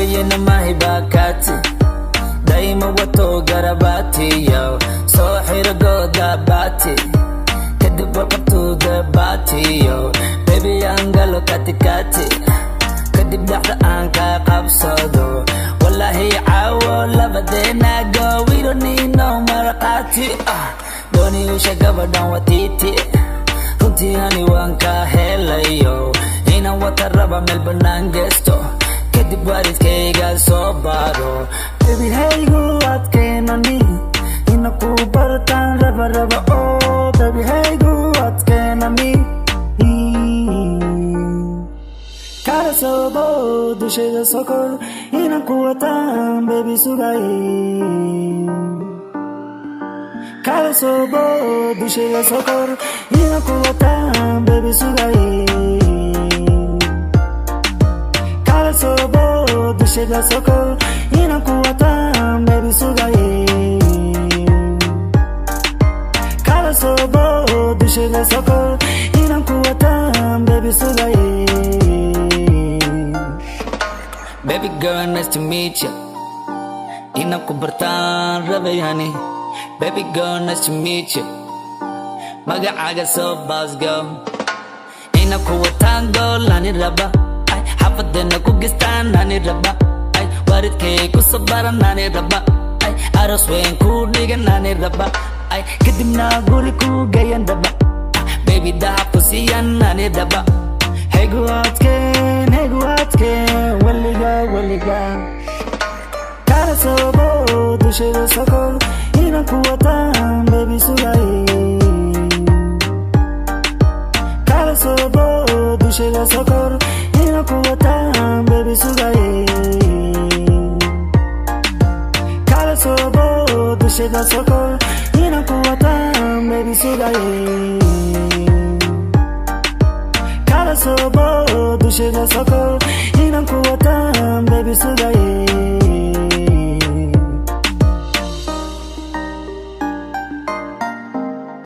ولينا ما هي باكاتي دايما واتو قرباتي يو سوحي رقودة باتي كدب وقبتو دباتي يو بيبي انقلو كاتي كاتي كدب لحظة انكا قبصدو والله عاو لبدينا go we don't need no مرقاتي دوني وشاقبا دان وتيتي runtii ani waan ka helayo inaan wata raba meel banaan geesto kadib waalidkayga soo baaro baby haygu adkeenani ina ku bartaan raba oh baby haygu adkeenani kala sobo dushayda sokor inaan ku wataan baby sugay kala sobo dushayda sokor inaan ku wataan baby sugay kala sobo dushayda sokor inaan ku wataan baby sugay kala sobo dushayda sokor inaan ku wataan baby sugay baby girl nice to meet you inaan ku bartaan rabay honey baby girl nice to meet you magacaaga soo baasgo ina ku wataan gool ani raba ay xafadeena ku gistaan ani raba ay waalidkay ku sabaran ani raba ay aroos weyn ku dhigan ani raba ay kadibna guri ku geeyan raba baby dahab ku siiyan ani raba haygu adkeen weliga kala sobo dushayda sokor inaan ku wataan baby sugay kala sobo dushayda sokor inaan ku wataan baby sugay kala sobo dushayda sokor inaan ku wataan baby sugay kala sobo dushayda sokor